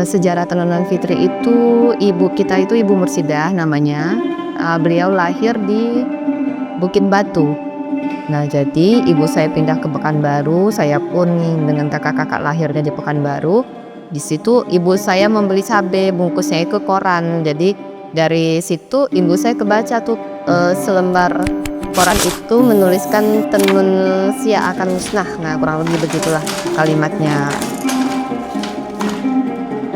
Sejarah Tenunan Fitri itu, ibu kita itu Ibu Mursidah namanya, beliau lahir di Bukit Batu. Nah, jadi ibu saya pindah ke Pekanbaru, saya pun dengan kakak-kakak lahirnya di Pekanbaru. Di situ ibu saya membeli cabe, bungkusnya itu koran. Jadi dari situ ibu saya kebaca tuh, selembar koran itu menuliskan "Tenun Sia akan musnah". Nah, kurang lebih begitulah kalimatnya.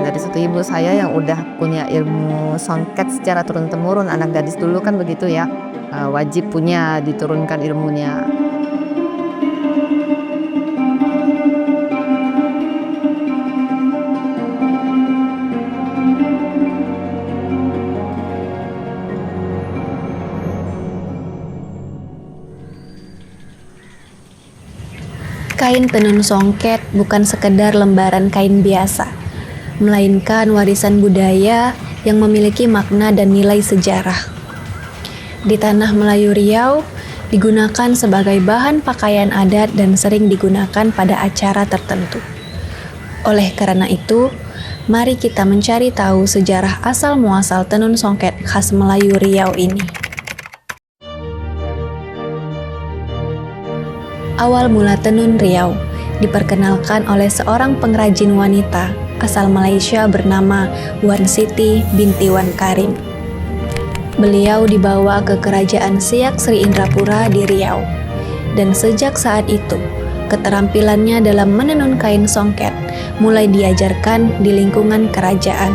Dari situ ibu saya yang udah punya ilmu songket secara turun-temurun, anak gadis dulu kan begitu ya, wajib punya, diturunkan ilmunya. Kain tenun songket bukan sekedar lembaran kain biasa, melainkan warisan budaya yang memiliki makna dan nilai sejarah. Di tanah Melayu Riau, digunakan sebagai bahan pakaian adat dan sering digunakan pada acara tertentu. Oleh karena itu, mari kita mencari tahu sejarah asal-muasal tenun songket khas Melayu Riau ini. Awal mula tenun Riau diperkenalkan oleh seorang pengrajin wanita asal Malaysia bernama Wan Siti binti Wan Karim. Beliau dibawa ke kerajaan Siak Sri Indrapura di Riau, dan sejak saat itu, keterampilannya dalam menenun kain songket mulai diajarkan di lingkungan kerajaan.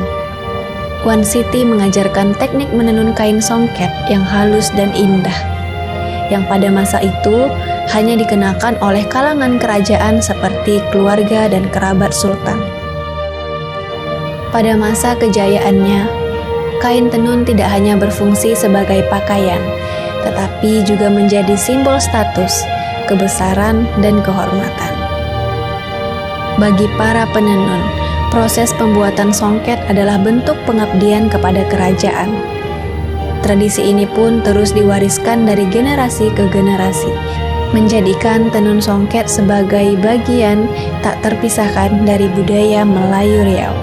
Wan Siti mengajarkan teknik menenun kain songket yang halus dan indah, yang pada masa itu hanya dikenakan oleh kalangan kerajaan seperti keluarga dan kerabat sultan. Pada masa kejayaannya, kain tenun tidak hanya berfungsi sebagai pakaian, tetapi juga menjadi simbol status, kebesaran, dan kehormatan. Bagi para penenun, proses pembuatan songket adalah bentuk pengabdian kepada kerajaan. Tradisi ini pun terus diwariskan dari generasi ke generasi, menjadikan tenun songket sebagai bagian tak terpisahkan dari budaya Melayu Riau.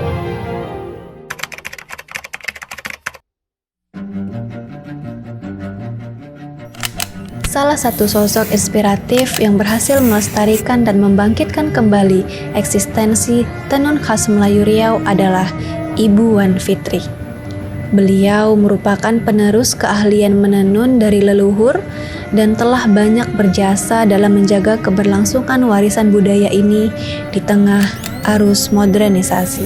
Salah satu sosok inspiratif yang berhasil melestarikan dan membangkitkan kembali eksistensi tenun khas Melayu Riau adalah Ibu Wan Fitri. Beliau merupakan penerus keahlian menenun dari leluhur dan telah banyak berjasa dalam menjaga keberlangsungan warisan budaya ini di tengah arus modernisasi.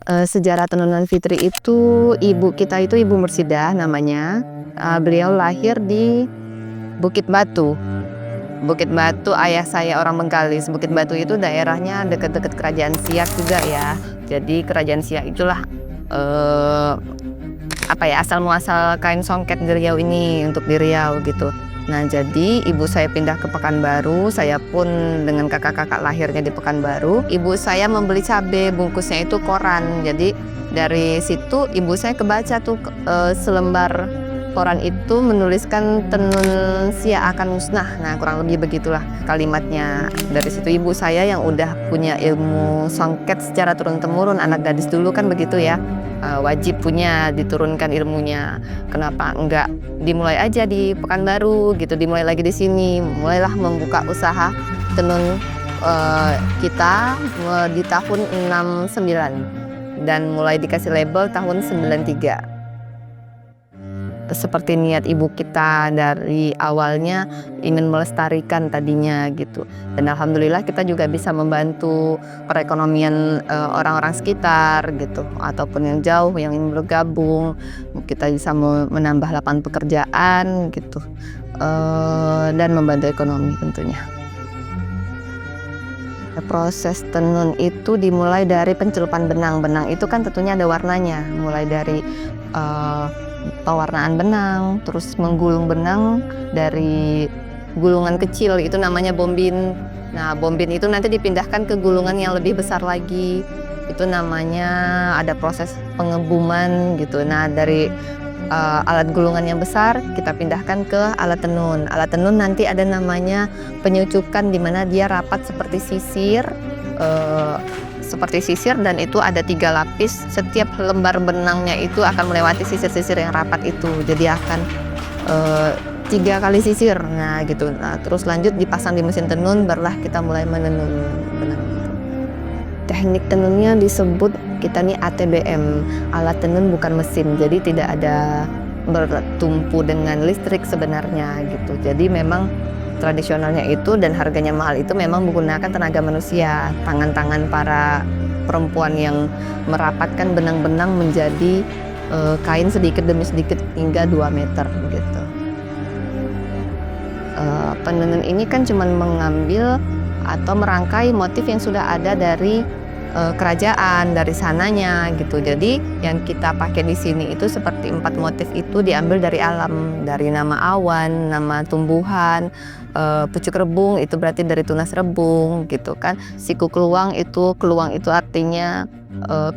Sejarah Tenunan Fitri itu, ibu kita itu Ibu Mursidah namanya, beliau lahir di Bukit Batu. Bukit Batu, ayah saya orang Bengkalis. Bukit Batu itu daerahnya dekat-dekat kerajaan Siak juga ya. Jadi kerajaan Siak itulah asal muasal kain songket di Riau ini, untuk di Riau gitu. Nah, jadi ibu saya pindah ke Pekanbaru, saya pun dengan kakak-kakak lahirnya di Pekanbaru. Ibu saya membeli cabe, bungkusnya itu koran. Jadi dari situ ibu saya kebaca tuh, selembar koran itu menuliskan "Tenun Sia akan musnah". Nah, kurang lebih begitulah kalimatnya. Dari situ ibu saya yang udah punya ilmu songket secara turun-temurun, anak gadis dulu kan begitu ya, wajib punya, diturunkan ilmunya. Kenapa enggak dimulai aja di Pekanbaru gitu, dimulai lagi di sini. Mulailah membuka usaha tenun kita di tahun 69 dan mulai dikasih label tahun 93. Seperti niat ibu kita dari awalnya ingin melestarikan tadinya gitu, dan alhamdulillah kita juga bisa membantu perekonomian orang-orang sekitar gitu, ataupun yang jauh yang ingin bergabung. Kita bisa menambah lapangan pekerjaan gitu, dan membantu ekonomi tentunya. Proses tenun itu dimulai dari pencelupan benang. Benang itu kan tentunya ada warnanya, mulai dari pewarnaan benang, terus menggulung benang dari gulungan kecil, itu namanya bombin. Nah, bombin itu nanti dipindahkan ke gulungan yang lebih besar lagi, itu namanya ada proses pengebuman gitu. Nah, dari alat gulungan yang besar kita pindahkan ke alat tenun. Alat tenun nanti ada namanya penyucukan, di mana dia rapat seperti sisir, dan itu ada 3 lapis. Setiap lembar benangnya itu akan melewati sisir-sisir yang rapat itu, jadi akan 3 kali sisir. Nah gitu. Nah, terus lanjut dipasang di mesin tenun, barulah kita mulai menenun benang. Teknik tenunnya disebut kita nih ATBM, alat tenun bukan mesin, jadi tidak ada bertumpu dengan listrik sebenarnya gitu. Jadi memang tradisionalnya itu dan harganya mahal itu memang menggunakan tenaga manusia, tangan-tangan para perempuan yang merapatkan benang-benang menjadi kain sedikit demi sedikit hingga 2 meter gitu. Penenun ini kan cuma mengambil atau merangkai motif yang sudah ada dari kerajaan, dari sananya gitu. Jadi yang kita pakai di sini itu seperti 4 motif itu diambil dari alam, dari nama awan, nama tumbuhan, pucuk rebung itu berarti dari tunas rebung gitu kan. Siku keluang itu artinya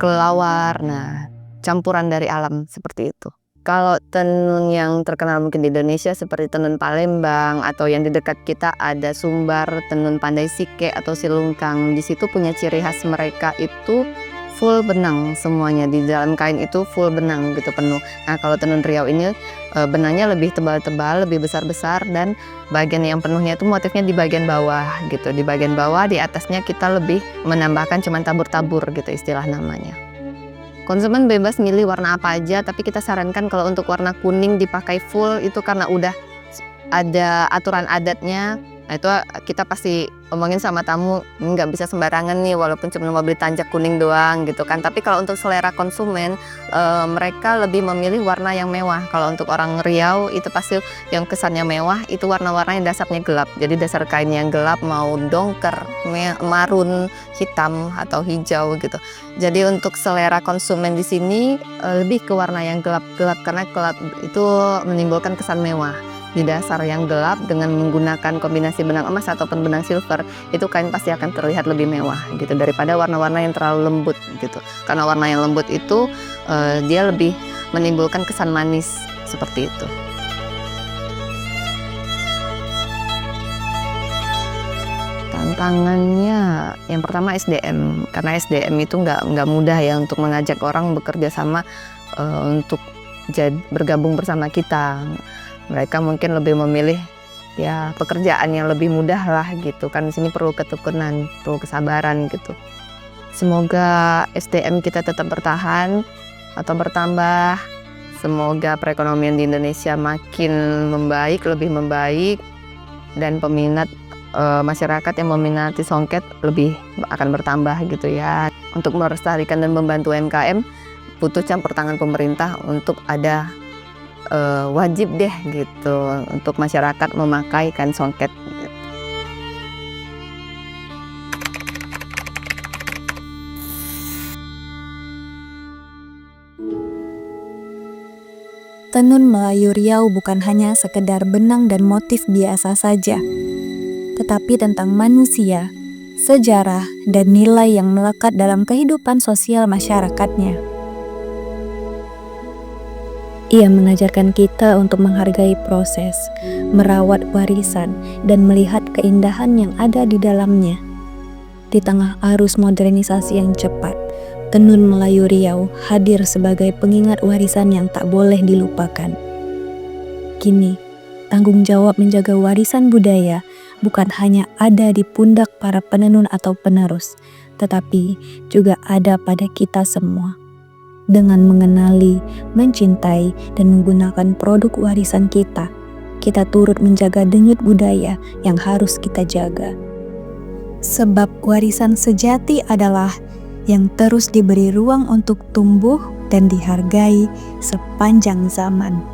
kelelawar. Nah, campuran dari alam seperti itu. Kalau tenun yang terkenal mungkin di Indonesia seperti tenun Palembang, atau yang di dekat kita ada Sumbar, tenun Pandai Sike atau Silungkang. Di situ punya ciri khas mereka itu full benang semuanya, di dalam kain itu full benang gitu penuh. Nah kalau tenun Riau ini benangnya lebih tebal-tebal, lebih besar-besar, dan bagian yang penuhnya itu motifnya di bagian bawah gitu. Di bagian bawah, di atasnya kita lebih menambahkan cuman tabur-tabur gitu istilah namanya. Konsumen bebas milih warna apa aja, tapi kita sarankan kalau untuk warna kuning dipakai full itu karena udah ada aturan adatnya. Nah itu kita pasti omongin sama tamu, nggak bisa sembarangan nih walaupun cuma mau beli tanjak kuning doang gitu kan. Tapi kalau untuk selera konsumen, mereka lebih memilih warna yang mewah. Kalau untuk orang Riau itu pasti yang kesannya mewah itu warna-warna yang dasarnya gelap. Jadi dasar kain yang gelap, mau dongker, marun, hitam atau hijau gitu. Jadi untuk selera konsumen di sini lebih ke warna yang gelap-gelap, karena gelap itu menimbulkan kesan mewah. Di dasar yang gelap dengan menggunakan kombinasi benang emas ataupun benang silver, itu kain pasti akan terlihat lebih mewah gitu daripada warna-warna yang terlalu lembut gitu. Karena warna yang lembut itu dia lebih menimbulkan kesan manis seperti itu. Tantangannya yang pertama SDM, karena SDM itu nggak mudah ya untuk mengajak orang bekerja sama untuk bergabung bersama kita. Mereka mungkin lebih memilih ya pekerjaan yang lebih mudah lah gitu kan. Di sini perlu ketekunan, perlu kesabaran gitu. Semoga SDM kita tetap bertahan atau bertambah. Semoga perekonomian di Indonesia makin membaik, lebih membaik, dan peminat masyarakat yang meminati songket lebih akan bertambah gitu ya. Untuk melestarikan dan membantu UMKM butuh campur tangan pemerintah untuk ada wajib deh gitu untuk masyarakat memakai kain songket. Tenun Melayu Riau bukan hanya sekedar benang dan motif biasa saja, tetapi tentang manusia, sejarah, dan nilai yang melekat dalam kehidupan sosial masyarakatnya. Ia mengajarkan kita untuk menghargai proses, merawat warisan, dan melihat keindahan yang ada di dalamnya. Di tengah arus modernisasi yang cepat, tenun Melayu Riau hadir sebagai pengingat warisan yang tak boleh dilupakan. Kini, tanggung jawab menjaga warisan budaya bukan hanya ada di pundak para penenun atau penerus, tetapi juga ada pada kita semua. Dengan mengenali, mencintai, dan menggunakan produk warisan kita turut menjaga denyut budaya yang harus kita jaga. Sebab warisan sejati adalah yang terus diberi ruang untuk tumbuh dan dihargai sepanjang zaman.